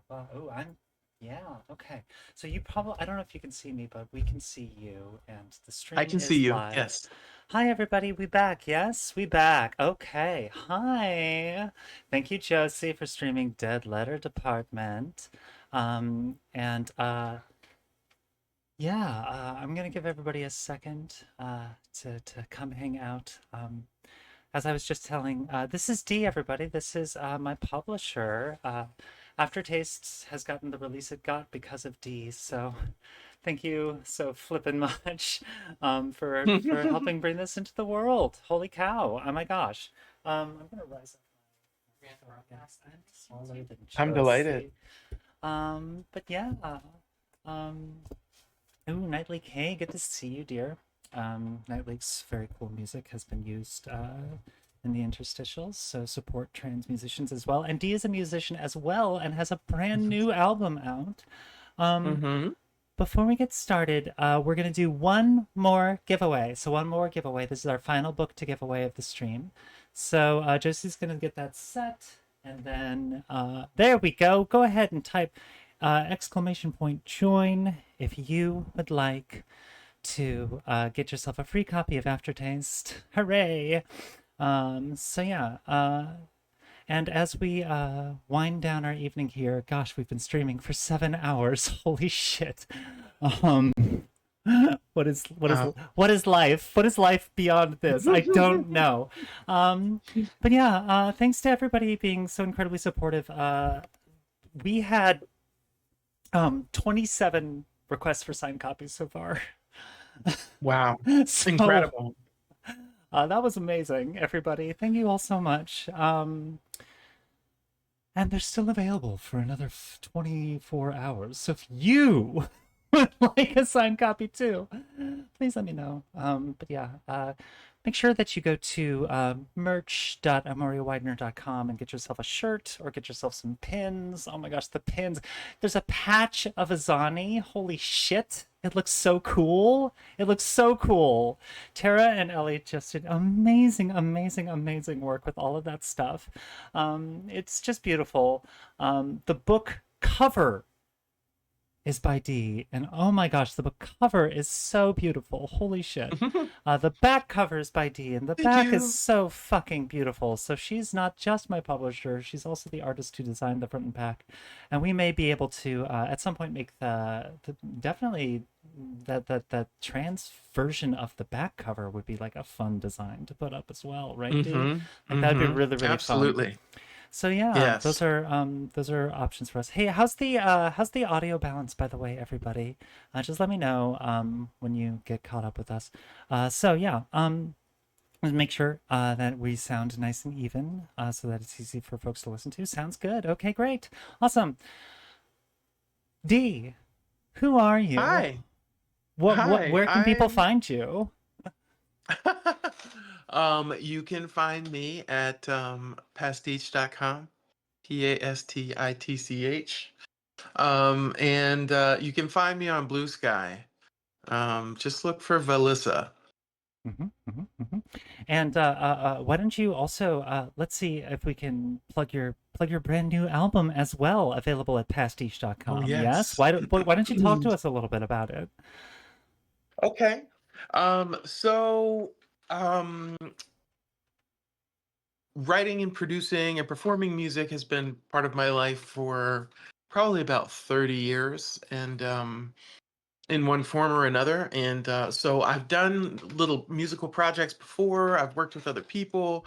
Oh, yeah, okay. So you probably, I don't know if you can see me, but we can see you, and the I stream can see is you. live. Yes. Hi, everybody. We back. Yes, we back. Okay. Hi. Thank you, Josie, for streaming Dead Letter Department. And yeah, I'm gonna give everybody a second to come hang out. As I was just telling, this is D, everybody. This is my publisher. Aftertaste has gotten the release it got because of D. So thank you so flippin' much for helping bring this into the world. Holy cow! Oh my gosh. I'm gonna rise up my broadcast. I'm smaller than I'm delighted. Josie. But yeah. Um, Ooh, Nightly K, good to see you, dear. Nightly's very cool music has been used in the interstitials, so support trans musicians as well. And D is a musician as well and has a brand new album out. Um, Hmm. Before we get started, we're going to do one more giveaway. So, one more giveaway. This is our final book to give away of the stream. So, Josie's going to get that set. And then there we go. Go ahead and type exclamation point join if you would like to get yourself a free copy of Aftertaste. Hooray! So, yeah. And as we wind down our evening here, gosh, we've been streaming for 7 hours. Holy shit! Um, what is life? What is life beyond this? I don't know. But yeah, thanks to everybody being so incredibly supportive. We had 27 requests for signed copies so far. Wow. So Incredible. that was amazing, everybody. Thank you all so much. And they're still available for another 24 hours. So if you would like a signed copy too, please let me know. But yeah, make sure that you go to merch.emoriawidener.com and get yourself a shirt or get yourself some pins. Oh my gosh, the pins. There's a patch of Azani. Holy shit. It looks so cool. It looks so cool. Tara and Ellie just did amazing, amazing, amazing work with all of that stuff. It's just beautiful. The book cover is by D, and oh my gosh, the book cover is so beautiful. Holy shit. The back cover is by D, and the Thank back is you. so fucking beautiful. So she's not just my publisher, she's also the artist who designed the front and back. And we may be able to, at some point, make the definitely that trans version of the back cover would be like a fun design to put up as well, right, D? Hmm. Like that'd be Hmm. really, really fun. Absolutely. So yeah, Yes. those are options for us. Hey, how's the audio balance, by the way, everybody? Just let me know when you get caught up with us. So yeah, let's make sure that we sound nice and even, so that it's easy for folks to listen to. Sounds good. Okay, great, awesome. D, who are you? Hi. What Hi. where can people I'm find you? you can find me at pastiche.com. Pastitch. And you can find me on Blue Sky. Just look for Valissa. And why don't you also let's see if we can plug your brand new album as well, available at Oh pastiche.com. Yes. yes. Why don't you talk to us a little bit about it? Okay. So um writing and producing and performing music has been part of my life for probably about 30 years, and in one form or another. And so I've done little musical projects before. I've worked with other people.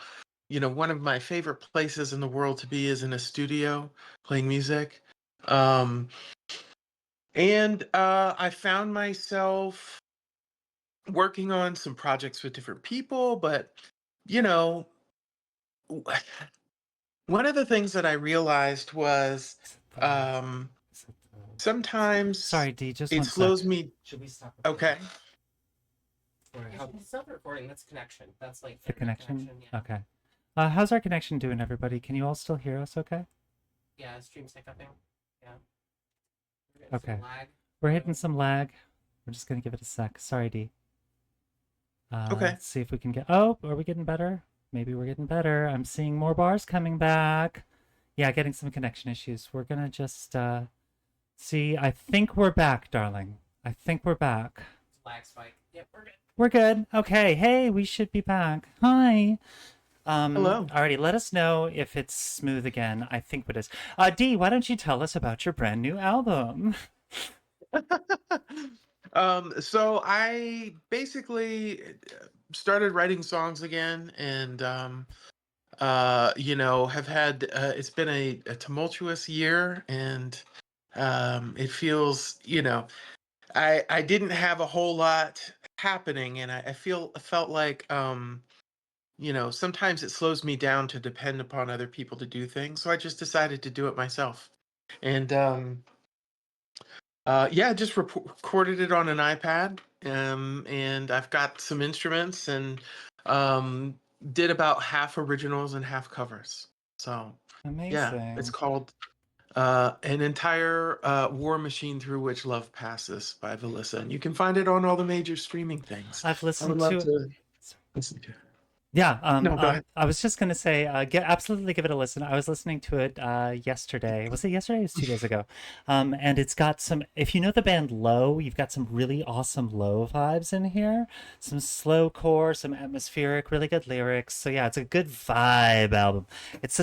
You know, one of my favorite places in the world to be is in a studio playing music. Um, and I found myself working on some projects with different people, but you know, one of the things that I realized was Is it the, um, is it the, sometimes sorry, D, just it one sec. slows me. Should we stop recording? Okay. Or Yeah, how it's not recording. That's connection. That's like the internet connection? connection. Yeah, Okay. How's our connection doing, everybody? Can you all still hear us okay? yeah. Stream's hiccuping. Yeah, we're getting Okay. some lag. We're hitting some lag. We're just gonna give it a sec. Sorry, D. Okay. Let's see if we can get. Oh, are we getting better? Maybe we're getting better. I'm seeing more bars coming back. Yeah, getting some connection issues. We're gonna just see. I think we're back, darling. I think we're back. Lag spike. Yep, we're good. We're good. Okay. Hey, we should be back. Hi. Hello. Alrighty, let us know if it's smooth again. I think it is. Dee, why don't you tell us about your brand new album? So I basically started writing songs again, and have had it's been a tumultuous year, and it feels, I didn't have a whole lot happening, and I felt like sometimes it slows me down to depend upon other people to do things, so I just decided to do it myself. And yeah, just recorded it on an iPad, and I've got some instruments, and um, did about half originals and half covers. So yeah, it's Amazing. called An Entire War Machine Through Which Love Passes by Valissa, and you can find it on all the major streaming things. I've I would listened love to it. to listen to it. Yeah, No, go ahead. I was just gonna say, absolutely give it a listen. I was listening to it yesterday. Was it yesterday? It was 2 days ago. And it's got some. If you know the band Low, you've got some really awesome Low vibes in here. Some slow core, some atmospheric, really good lyrics. So yeah, it's a good vibe album. It's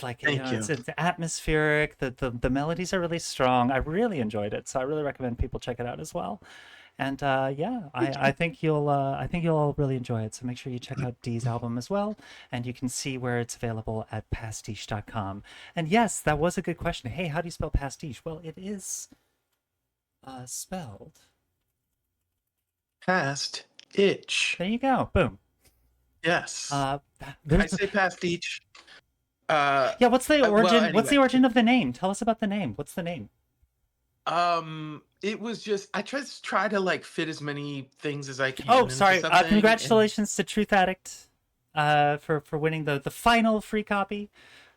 like Thank you. it's atmospheric. The melodies are really strong. I really enjoyed it, so I really recommend people check it out as well. And yeah, I think you'll all really enjoy it. So make sure you check out Dee's album as well, and you can see where it's available at pastiche.com. And yes, that was a good question. Hey, how do you spell pastiche? Well, it is spelled. Past itch. There you go. Boom. Yes. Uh, I there's say pastiche. yeah. What's the Well, origin? What's anyway. the origin of the name? Tell us about the name. What's the name? It was just I just try to like fit as many things as I Oh, can into sorry. something, and Congratulations to Truth Addict for winning the final free copy.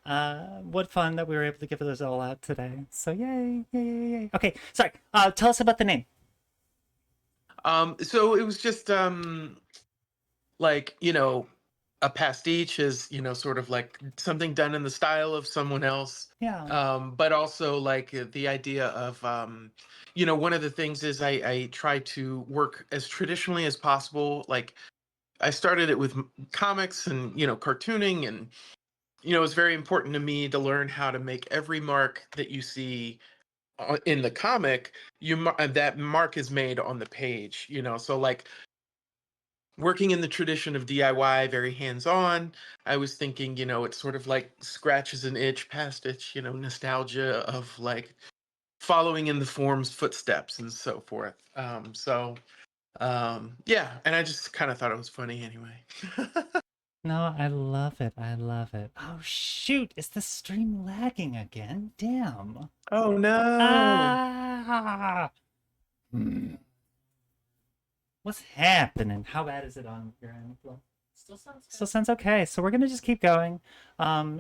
What fun that we were able to give those all out today. So yay, yay, yay, yay. Okay, sorry. Tell us about the name. so it was just like, a pastiche is, sort of like something done in the style of someone else. Yeah. But also like the idea of one of the things is I try to work as traditionally as possible. Like I started it with comics and cartooning, and it's very important to me to learn how to make every mark that you see in the comic, that mark is made on the page. So like working in the tradition of DIY, very hands-on, I was thinking, it's sort of like scratches an itch, past itch, nostalgia of like following in the form's footsteps and so forth. Yeah, and I just kind of thought it was funny anyway. No, I love it. I love it. Oh shoot! Is the stream lagging again? Damn. Oh no. Ah. Hmm. What's happening? How bad is it on your end? Still sounds Still good. sounds okay. So we're gonna just keep going.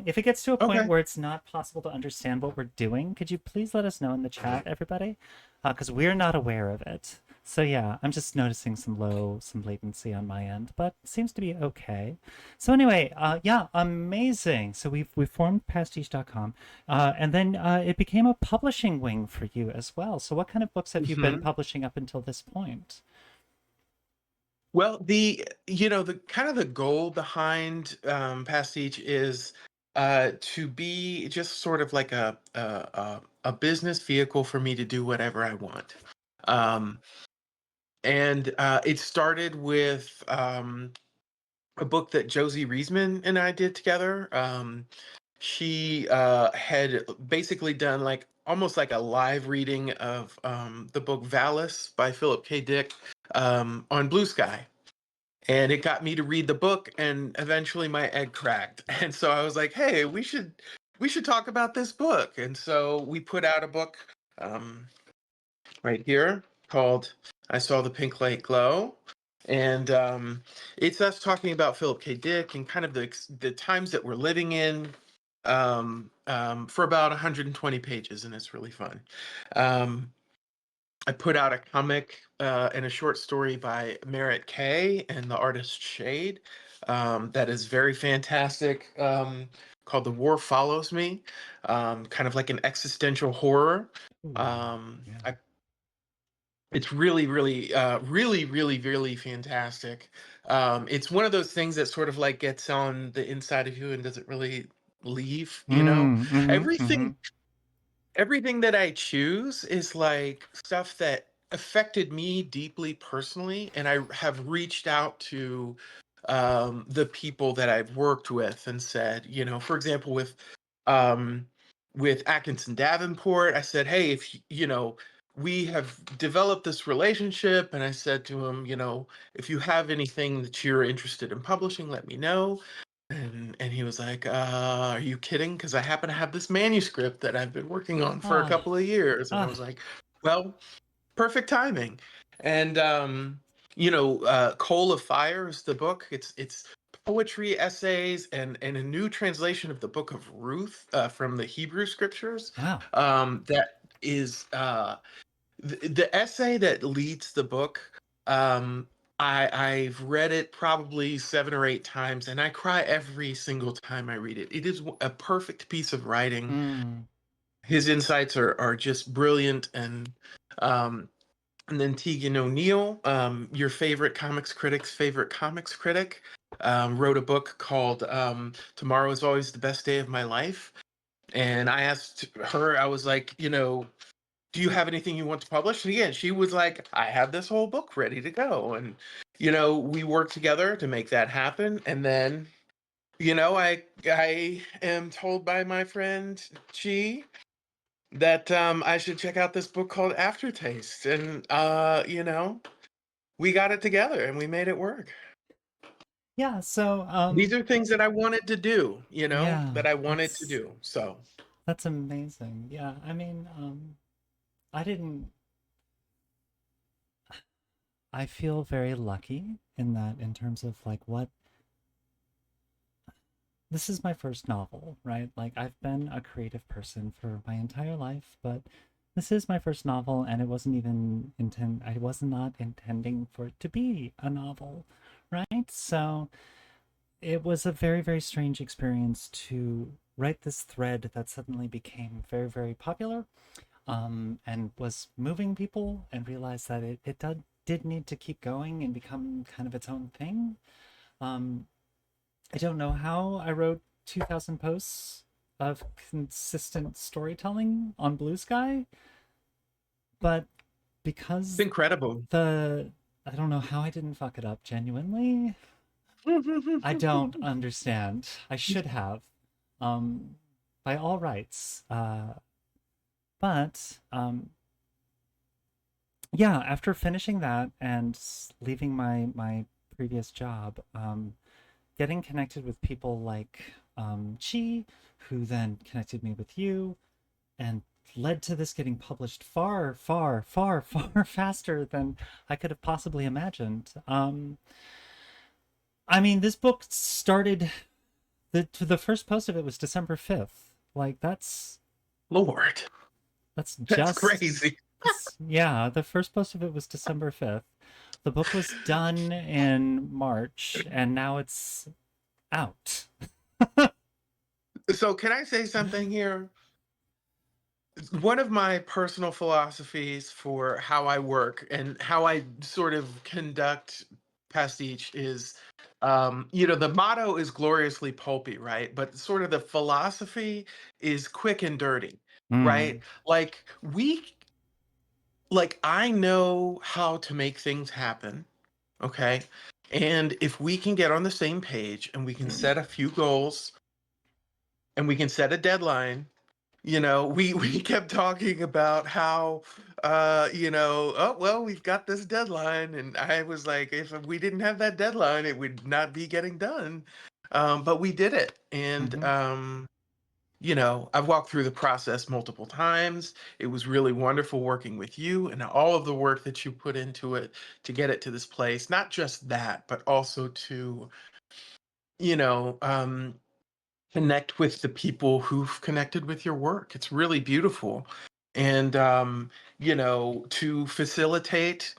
If it gets to a point Okay. where it's not possible to understand what we're doing, could you please let us know in the chat, everybody? Because we're not aware of it. So yeah, I'm just noticing some latency on my end, but it seems to be okay. So anyway, yeah, amazing. So we formed pastiche.com, and then it became a publishing wing for you as well. So what kind of books have you been hmm publishing up until this point? Well, the kind of the goal behind Pastiche is to be just sort of like a business vehicle for me to do whatever I want. Um, and it started with a book that Josie Riesman and I did together. She had basically done like almost like a live reading of the book Valis by Philip K. Dick on Blue Sky, and it got me to read the book, and eventually my egg cracked. And so I was like, hey, we should talk about this book. And so we put out a book um, right here called I Saw the Pink Light Glow. And it's us talking about Philip K. Dick and kind of the times that we're living in, for about 120 pages, and it's really fun. Um, I put out a comic and a short story by Merritt K and the artist Shade. That is very fantastic. called The War Follows Me, kind of like an existential horror. Ooh, Um, yeah. I, it's really, really, really, really, really fantastic. It's one of those things that sort of like gets on the inside of you and doesn't really leave, you know? Mm-hmm. Everything everything that I choose is like stuff that affected me deeply personally, and I have reached out to the people that I've worked with and said, you know, for example, um, with Atkinson Davenport, I said, hey, you know, we have developed this relationship, and I said to him, you know, if you have anything that you're interested in publishing, let me know. And he was like, "Are you kidding? Because I happen to have this manuscript that I've been working on for a Ah, couple of years." And I was ah, like, "Well, perfect timing." And you know, Coal of Fire is the book. It's poetry, essays, and a new translation of the Book of Ruth from the Hebrew Scriptures. wow. That is the essay that leads the book. um I've read it probably 7 or 8 times, and I cry every single time I read it. It is a perfect piece of writing. Mm. His insights are just brilliant. Um and then Tegan O'Neill, your favorite comics critic's favorite comics critic, wrote a book called Tomorrow is Always the Best Day of My Life. And I asked her, I was like, you know, do you have anything you want to publish? And again, she was like, I have this whole book ready to go. And, you know, we worked together to make that happen. And then, you know, I am told by my friend Chi that I should check out this book called Aftertaste. And you know, we got it together and we made it work. Yeah, so These are things that I wanted to do, you know, yeah, that I wanted to do. So that's amazing. Yeah, I mean, I didn't I feel very lucky in that in terms of like what this is my first novel, right? Like I've been a creative person for my entire life, but this is my first novel and it wasn't even I was not intending for it to be a novel, right? So it was a very, very strange experience to write this thread that suddenly became very, very popular, and was moving people and realized that did need to keep going and become kind of its own thing. Um, I don't know how I wrote 2,000 posts of consistent storytelling on Blue Sky, but it's because incredible. the I don't know how I didn't fuck it up genuinely. I don't understand. I should have, um, by all rights. But yeah, after finishing that and leaving my previous job, getting connected with people like Chi, who then connected me with you, and led to this getting published far, far, far, far faster than I could have possibly imagined. I mean, this book started the first post of it was December 5th. Like Lord, that's that's just crazy. yeah, the first post of it was December 5th. The book was done in March and now it's out. So can I say something here? One of my personal philosophies for how I work and how I sort of conduct pastiche is, you know, the motto is gloriously pulpy, right? But sort of the philosophy is quick and dirty, right? Mm. Like like I know how to make things happen, okay? And if we can get on the same page and we can set a few goals and we can set a deadline, you know, we kept talking about how you know, oh well, we've got this deadline, and I was like, if we didn't have that deadline, it would not be getting done. But we did it. And Hmm. you know, I've walked through the process multiple times. It was really wonderful working with you and all of the work that you put into it to get it to this place. Not just that, but also to, you know, connect with the people who've connected with your work. It's really beautiful. And you know, to facilitate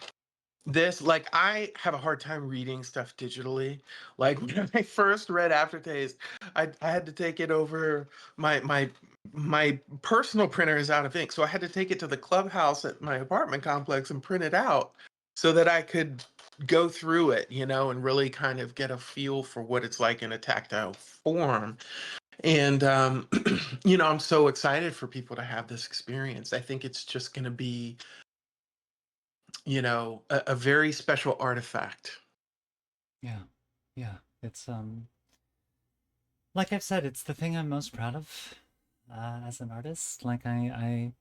This, like, I have a hard time reading stuff digitally. Like when I first read Aftertaste, I had to take it over my personal printer is out of ink, so I had to take it to the clubhouse at my apartment complex and print it out so that I could go through it, and really kind of get a feel for what it's like in a tactile form. And I'm so excited for people to have this experience. I think it's just going to be, a very special artifact. Yeah. Yeah. It's like I've said, it's the thing I'm most proud of as an artist. Like I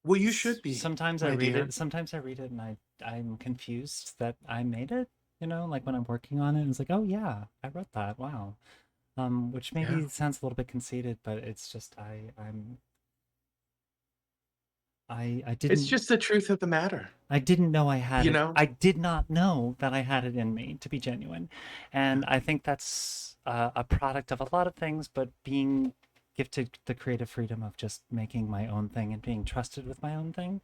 Well, you should be, sometimes I my read dear. it. Sometimes I read it and I'm confused that I made it. Like when I'm working on it, it's like, oh yeah, I wrote that. Wow. Which Yeah. maybe sounds a little bit conceited, but it's just I It's didn't just the truth of the matter, I didn't know I had you it. know? I did not know that I had it in me to be genuine. And Yeah. I think that's a product of a lot of things, but being gifted the creative freedom of just making my own thing and being trusted with my own thing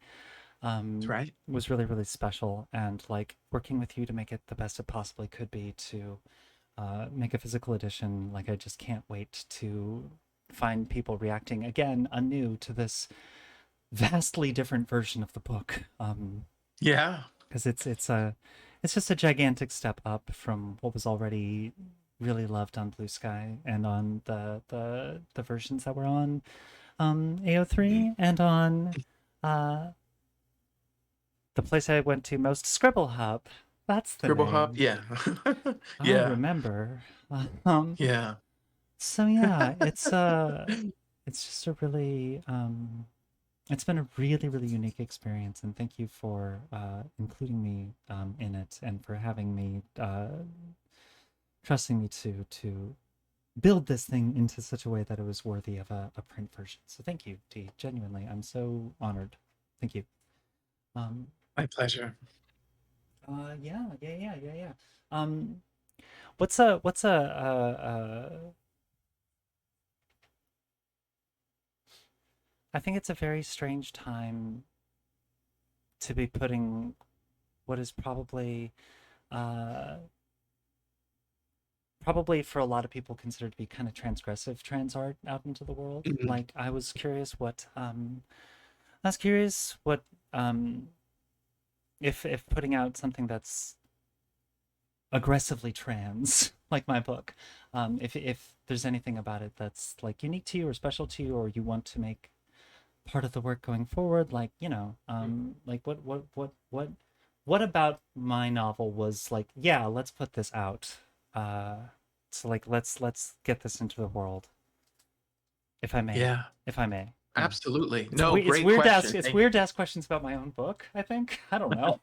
That's right. was really, really special. And like working with you to make it the best it possibly could be to make a physical edition, like I just can't wait to find people reacting again anew to this vastly different version of the book. Yeah. Because it's just a gigantic step up from what was already really loved on Blue Sky and on the versions that were on AO3 and on uh, the place I went to most, Scribble Hub. That's the Scribble Hub. name. Yeah. I Yeah. remember. Um, Yeah. so yeah, it's just a really it's been a really, really unique experience, and thank you for including me in it and for having me trusting me to build this thing into such a way that it was worthy of a print version. So thank you, Dee. Genuinely, I'm so honored. Thank you. Um, My pleasure. yeah. Um, what's a I think it's a very strange time to be putting what is uh probably for a lot of people considered to be kind of transgressive trans art out into the world. Mhm. Like I was curious what um if putting out something that's aggressively trans like my book, if there's anything about it that's like unique to you or special to you or you want to make part of the work going forward, like like what about my novel was like, yeah, let's put this out, uh so like let's get this into the world, if I may, Yeah. if I may. Yeah. Absolutely. It's No, weird. It's great weird to ask. question. It's Thank weird to ask questions about my own book. I think. I don't know.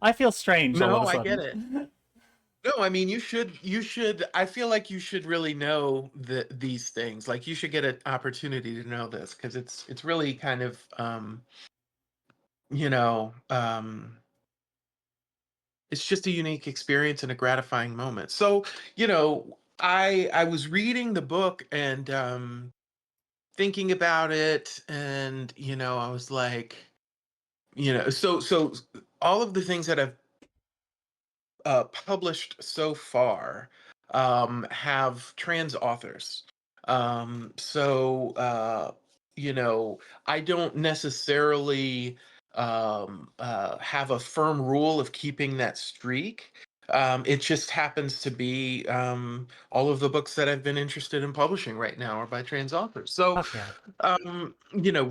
I feel strange all of a No, I get sudden. it. No, I mean, I feel like you should really know these things. Like you should get an opportunity to know this because it's really kind of you know, um it's just a unique experience and a gratifying moment. So, I was reading the book and thinking about it and I was like, so all of the things that I've published so far have trans authors. So I don't necessarily have a firm rule of keeping that streak. It just happens to be all of the books that I've been interested in publishing right now are by trans authors. So, Fuck yeah.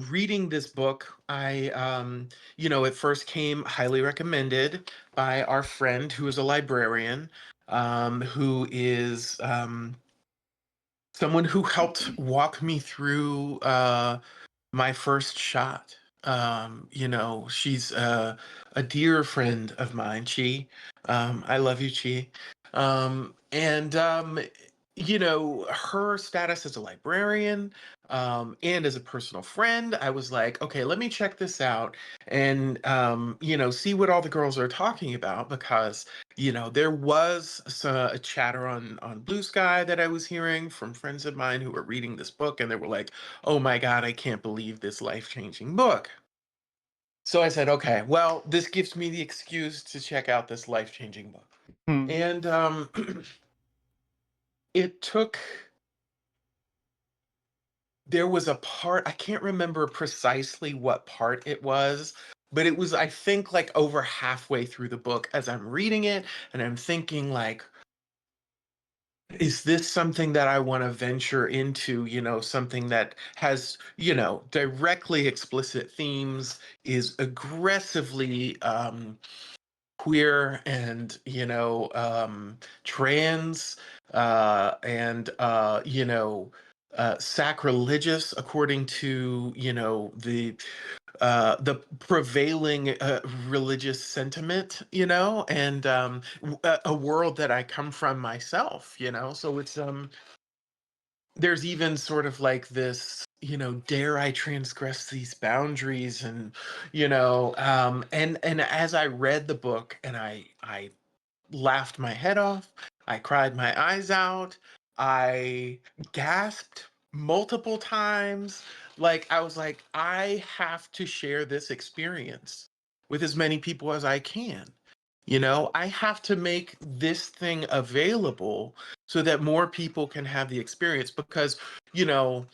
reading this book, it first came highly recommended by our friend who is a librarian, who is someone who helped walk me through my first shot. She's a dear friend of mine, Chi. I love you, Chi. And her status as a librarian, And as a personal friend, I was like, okay, let me check this out and, see what all the girls are talking about because, there was a chatter on Blue Sky that I was hearing from friends of mine who were reading this book, and they were like, oh my God, I can't believe this life-changing book. So I said, okay, well, this gives me the excuse to check out this life-changing book. Hmm. And it took there was a part, I can't remember precisely what part it was, but it was, I think, like over halfway through the book as I'm reading it, and I'm thinking like, is this something that I want to venture into, something that has, directly explicit themes, is aggressively queer and trans and sacrilegious according to the prevailing religious sentiment, and a world that I come from myself, so it's there's even sort of like this, dare I transgress these boundaries, and and as I read the book, and I laughed my head off, I cried my eyes out, I gasped multiple times. Like, I was like, I have to share this experience with as many people as I can. I have to make this thing available so that more people can have the experience because, you know,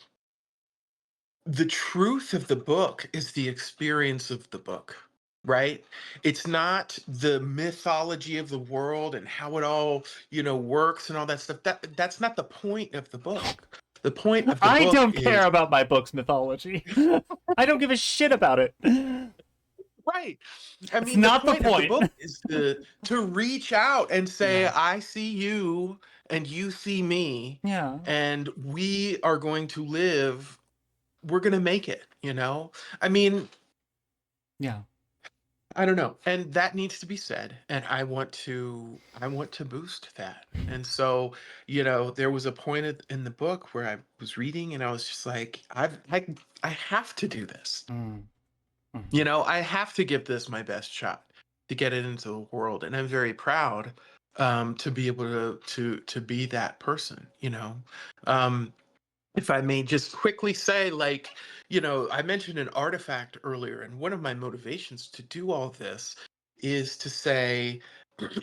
the truth of the book is the experience of the book, right? It's not the mythology of the world and how it all, works and all that stuff. That's not the point of the book. The point of the I book don't care is about my book's mythology. I don't give a shit about it. right. I It's mean, the not the point of the point. book is to reach out and say, Yeah. I see you and you see me, Yeah. and we are going to live, we're going to make it. I mean, Yeah. I don't know. And that needs to be said. And I want to boost that. And so, there was a point in the book where I was reading and I was just like, I have to do this. Mm. Mhm. I have to give this my best shot to get it into the world. And I'm very proud to be able to be that person. Um if I may just quickly say, like, I mentioned an artifact earlier, and one of my motivations to do all this is to say,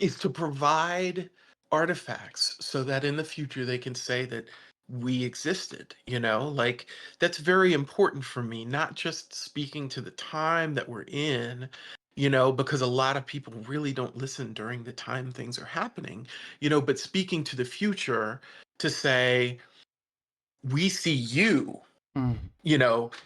is to provide artifacts so that in the future they can say that we existed. Like, that's very important for me, not just speaking to the time that we're in, because a lot of people really don't listen during the time things are happening, but speaking to the future to say, we see you Mm.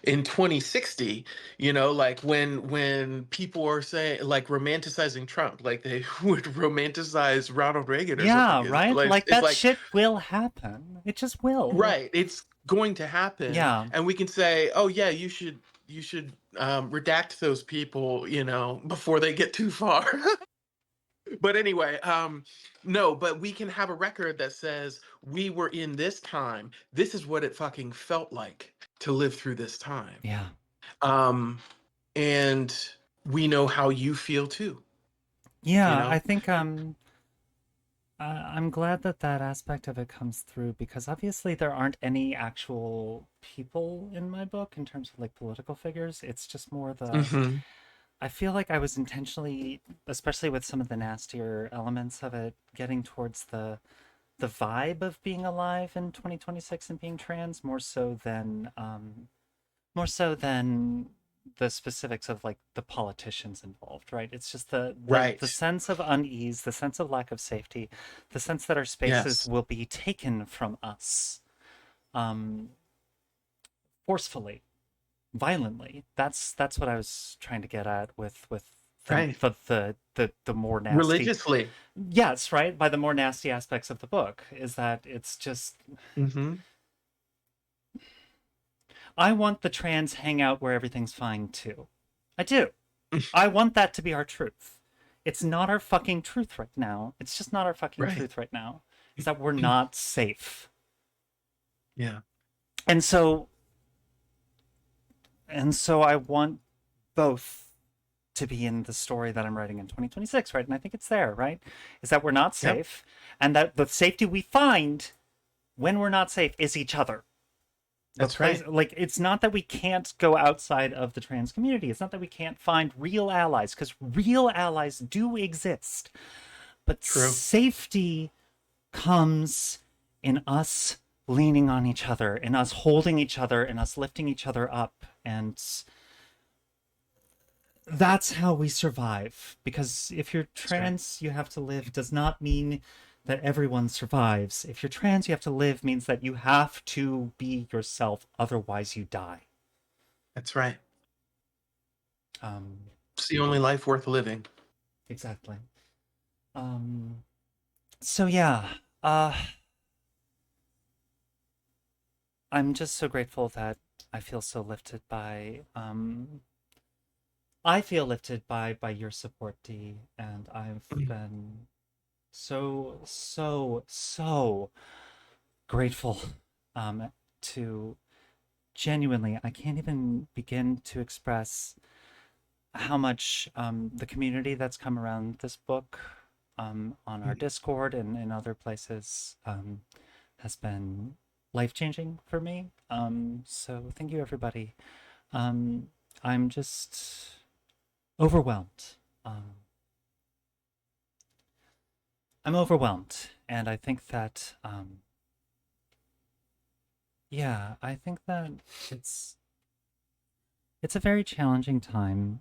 in 2060, like when people are saying, like, romanticizing Trump, like they would romanticize Ronald Reagan or something. Yeah, It's right? like Like it's that like shit will happen. It just will. right, it's going to happen, Yeah. and we can say, oh yeah, you should redact those people, before they get too far. But anyway, no, but we can have a record that says we were in this time. This is what it fucking felt like to live through this time. Yeah. Um, and we know how you feel too, you Yeah, I know? think I'm glad that that aspect of it comes through because obviously there aren't any actual people in my book in terms of like political figures. It's just more the Hmm. I feel like I was intentionally, especially with some of the nastier elements of it, getting towards the vibe of being alive in 2026 and being trans more so than the specifics of like the politicians involved, right? It's just the Right. sense of unease, the sense of lack of safety, the sense that our spaces Yes. will be taken from us um forcefully, violently. That's what I was trying to get at with Right. the more nasty, Religiously. yes, right, by the more nasty aspects of the book is that it's just Hmm. I want the trans hangout where everything's fine too. I do. I want that to be our truth. It's not our fucking truth right now. It's just not our fucking Right. truth right now. Is that we're not safe. Yeah. And so and so I want both to be in the story that I'm writing in 2026, right? And I think it's there, right? Is that we're not Yep, safe, and that the safety we find when we're not safe is each other. The that's place, right. like, it's not that we can't go outside of the trans community. It's not that we can't find real allies, because real allies do exist. But True. safety comes in us leaning on each other, in us holding each other, in us lifting each other up. And that's how we survive. Because if you're That's right. trans, you have to live does not mean that everyone survives. If you're trans, you have to live means that you have to be yourself, otherwise, you die. That's right. Um, It's the only life worth living. exactly. Um, so, yeah, uh, I'm just so grateful that I feel so lifted by I feel lifted by your support, D, and I've Mm. been so grateful to genuinely, I can't even begin to express how much the community that's come around this book on our Discord and in other places has been life changing for me. So thank you, everybody. Um, I'm just overwhelmed. Um, I'm overwhelmed, and I think that yeah, I think that it's it's a very challenging time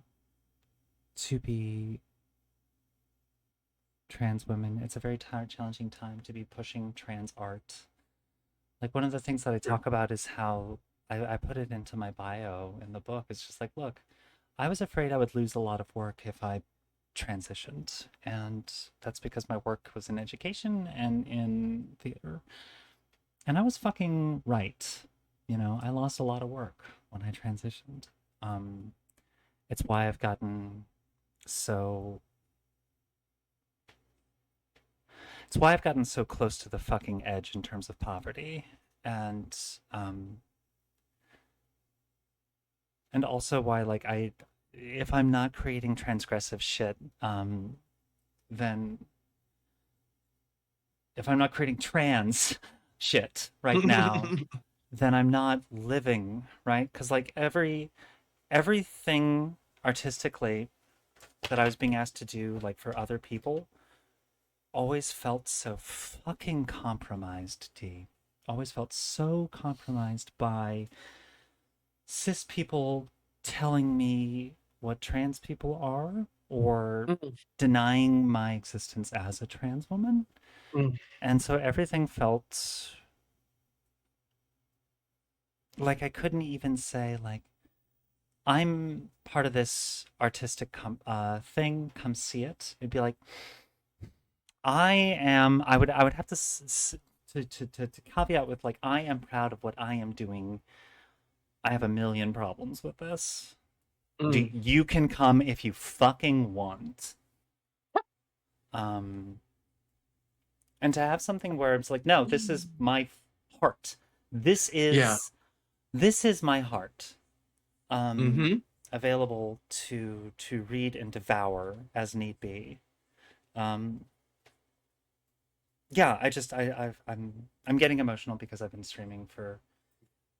to be trans women. It's a very challenging time to be pushing trans art. Like, one of the things that I talk about is how I put it into my bio in the book. It's just like, look, I was afraid I would lose a lot of work if I transitioned. And that's because my work was in education and in theater. And I was fucking right. You know, I lost a lot of work when I transitioned. Um, it's why I've gotten so it's why I've gotten so close to the fucking edge in terms of poverty. And um and also why, like, I if I'm not creating transgressive shit, then if I'm not creating trans shit right now, then I'm not living, right? Because, like, everything artistically that I was being asked to do, like, for other people, always felt so fucking compromised, D. Always felt so compromised by cis people telling me what trans people are, or Mm, denying my existence as a trans woman. mm, And so everything felt like I couldn't even say, like, I'm part of this artistic thing, come see it. It'd be like, I would have to to caveat with, like, I am proud of what I am doing. I have a million problems with this. mm. You can come if you fucking want. Um, and to have something where it's like, no, this is my heart. This Yeah. is this is my heart. Um, Mm-hmm. available to read and devour as need be. Um, yeah, I'm getting emotional because I've been streaming for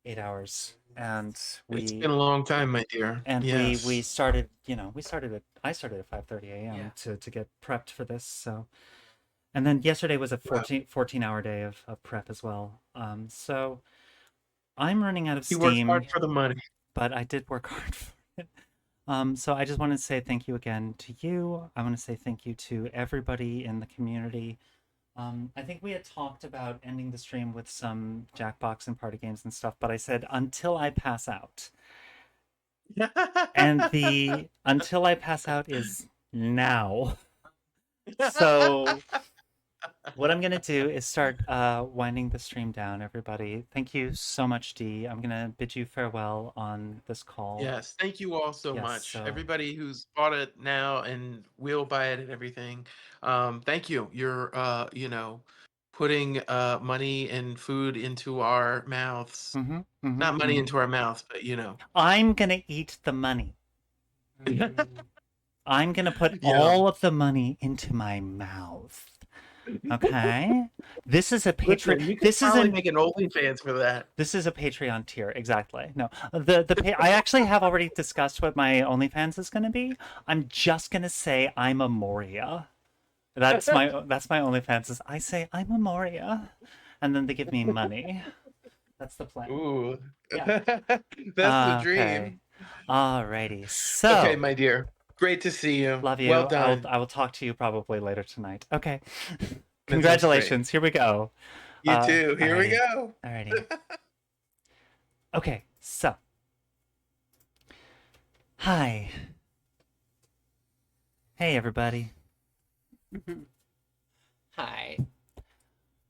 8 hours, and It's we been a long time, my dear. we Yes. started, I started at 5:30 Yeah. a.m. to get prepped for this. So, and then yesterday was a Wow. 14-hour day of prep as well. So I'm running out of You work hard steam, for the money. but I did work hard for it. So I just want to say thank you again to you. I want to say thank you to everybody in the community. I think we had talked about ending the stream with some Jackbox and party games and stuff, but I said until I pass out. And the until I pass out is now. So what I'm gonna do is start winding the stream down, everybody. Thank you so much, D. I'm gonna bid you farewell on this call. Yes, thank you all so Yes, much. so Everybody who's bought it now and will buy it and everything. Thank you. You're putting money and food into our mouths. Mm-hmm, Not money mm-hmm. into our mouths, but you know. I'm gonna eat the money. I'm gonna put Yeah. all of the money into my mouth. Okay? This is a Listen, Patreon. you could probably make an OnlyFans for that. This is a Patreon tier, exactly. No, I actually have already discussed what my OnlyFans is going to be. I'm just going to say I'm Emoria. That's my OnlyFans. Is I say I'm Emoria, and then they give me money. That's the plan. Ooh. Yeah. That's the Okay. dream. Alrighty. Okay, So my dear. Great to see you. love you. Well I will. done. I will talk to you probably later tonight. Okay. That sounds great. Congratulations. Here we go. You too. Here we Alrighty. go. Alrighty. Okay. So. Hi. Hey, everybody. Hi.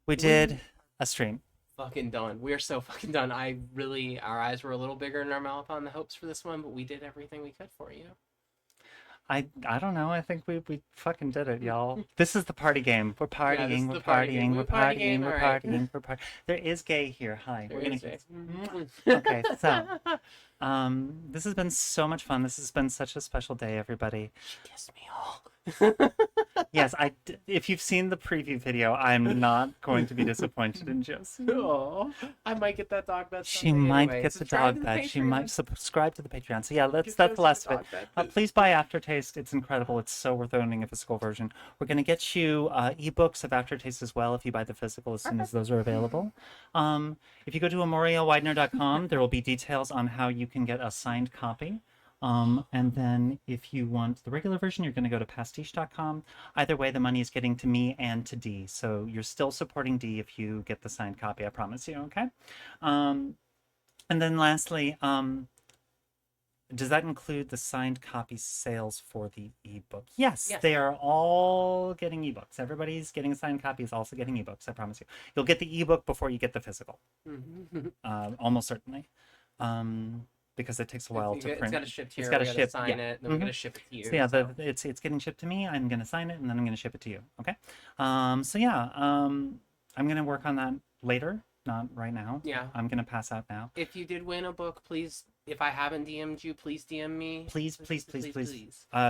We did a stream. Fucking done. We are so fucking done. Our eyes were a little bigger in our mouth on the hopes for this one, but we did everything we could for you. I don't know. I think we fucking did it, y'all. This is the party game. We're Yeah, this partying. is We're the party game. partying. We're Party partying. game, We're alright. partying. We're partying. There is gay here. Hi. There We're gonna is kiss. it. Okay, so this has been so much fun. This has been such a special day, everybody. She kissed me all. Yes, if you've seen the preview video, I'm not going to be disappointed in Josie. Oh, I might get that dog bed. She someday might anyway. get the Subscribe dog to bed. She Patreon. might subscribe to the Patreon. So yeah, Give that's Josie the last of dog it. bed, 'cause- Please buy Aftertaste. It's incredible. It's so worth owning a physical version. We're gonna get you ebooks of Aftertaste as well if you buy the physical as soon as those are available. If you go to emoriawidener.com, there will be details on how you can get a signed copy. And then if you want the regular version, you're going to go to pastiche.com. Either way, the money is getting to me and to D. So you're still supporting D if you get the signed copy, I promise you, okay? And then lastly, does that include the signed copy sales for the ebook? Yes, Yes. they are all getting ebooks. Everybody's getting a signed copy is also getting ebooks, I promise you. You'll get the ebook before you get the physical, almost certainly. Because it takes a while to print. It's got to ship here. It's got to we ship. Sign Yeah. it. Then we're gonna ship it to you. So yeah, it's getting shipped to me. I'm gonna sign it and then I'm gonna ship it to you. Okay. So yeah, I'm gonna work on that later, not right now. Yeah. I'm gonna pass out now. If you did win a book, please. If I haven't DM'd you, please DM me. Please. Please.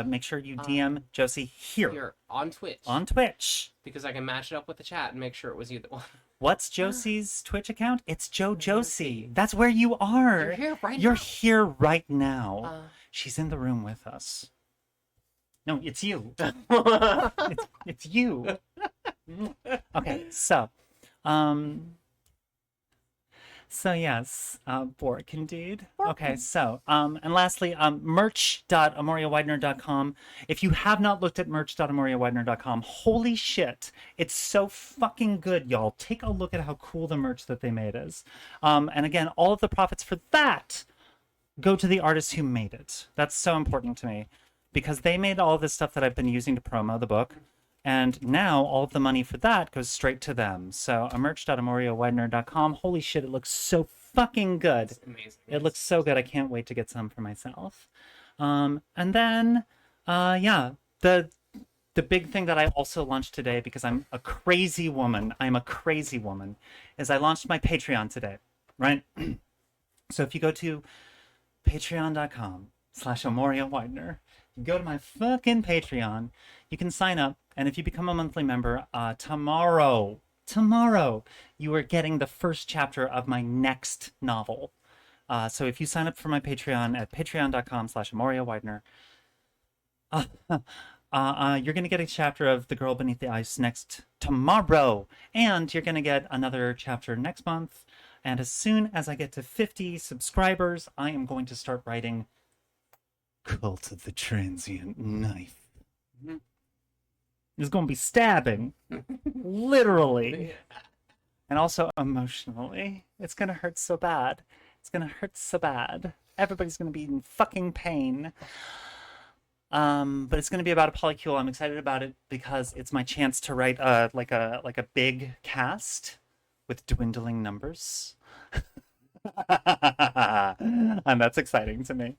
Make sure you DM Josie here Here on Twitch. on Twitch. Because I can match it up with the chat and make sure it was you that won. What's Josie's Twitch account? It's Joe Josie. That's where you are. You're here right You're now. here right now. She's She's in the room with us. No, it's you. It's you. Okay, so yes, Bork indeed. Okay, so and lastly, merch.emoriawidener.com. If you have not looked at merch.emoriawidener.com, holy shit, it's so fucking good, y'all. Take a look at how cool the merch that they made is. And again, all of the profits for that go to the artists who made it. That's so important to me because they made all this stuff that I've been using to promo the book. And now all of the money for that goes straight to them. So merch.emoriawidener.com. Holy shit, it looks so fucking good. It's amazing. It looks so good. I can't wait to get some for myself. And then, yeah, the big thing that I also launched today, because I'm a crazy woman, is I launched my Patreon today, right? So if you go to patreon.com/Emoria Widener, you go to my fucking Patreon, you can sign up, and if you become a monthly member, tomorrow, you are getting the first chapter of my next novel. So if you sign up for my Patreon at patreon.com/Emoria Widener, you're going to get a chapter of The Girl Beneath the Ice next tomorrow, and you're going to get another chapter next month. And as soon as I get to 50 subscribers, I am going to start writing Cult of the Transient Knife. It's going to be stabbing, literally, and also emotionally. It's going to hurt so bad. Everybody's going to be in fucking pain. But it's going to be about a polycule. I'm excited about it because it's my chance to write like a big cast with dwindling numbers. And that's exciting to me.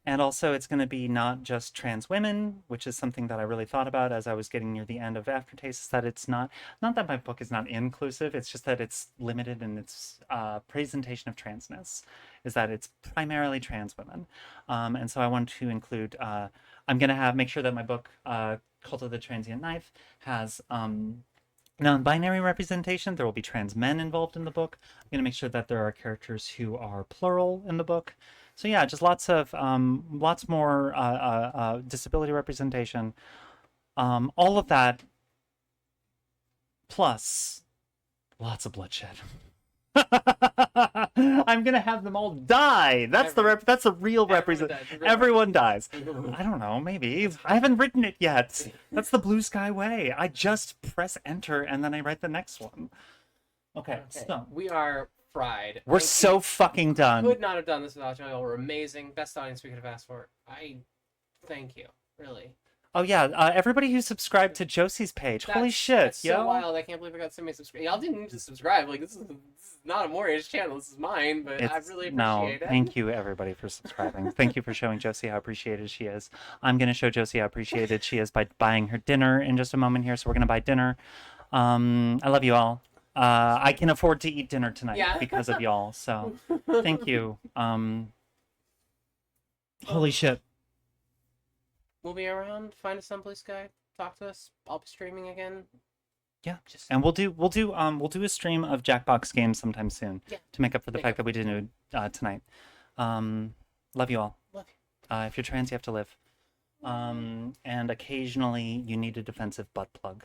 And also, it's going to be not just trans women, which is something that I really thought about as I was getting near the end of Aftertaste. Is that it's not that my book is not inclusive. It's just that it's limited in its presentation of transness. Is that it's primarily trans women, and so I want to include. I'm going to make sure that my book, Cult of the Transient Knife, has non-binary representation. There will be trans men involved in the book. I'm going to make sure that there are characters who are plural in the book. So yeah, just lots more disability representation. All of that, plus lots of bloodshed. I'm gonna have them all die. That's that's a real represent. Everyone dies. I don't know. Maybe I haven't written it yet. That's the blue sky way. I just press enter and then I write the next one. Okay. So we are fried. We're so fucking done. Could not have done this without y'all. We're amazing. Best audience we could have asked for. I thank you. Really. Oh yeah, everybody who subscribed to Josie's page. Holy shit, that's yo! So wild. I can't believe I got so many subscribers. Y'all didn't need to subscribe. Like this is not Emoria's channel. This is mine. But I really appreciate it. Thank you everybody for subscribing. Thank you for showing Josie how appreciated she is. I'm gonna show Josie how appreciated she is by buying her dinner in just a moment here. So we're gonna buy dinner. I love you all. I can afford to eat dinner tonight because of y'all. So thank you. Holy shit. We'll be around. Find us someplace, guy. Talk to us. I'll be streaming again. Yeah, and we'll do a stream of Jackbox games sometime soon to make up for the fact that we didn't do it tonight. Love you all. Love you. If you're trans, you have to live. And occasionally you need a defensive butt plug.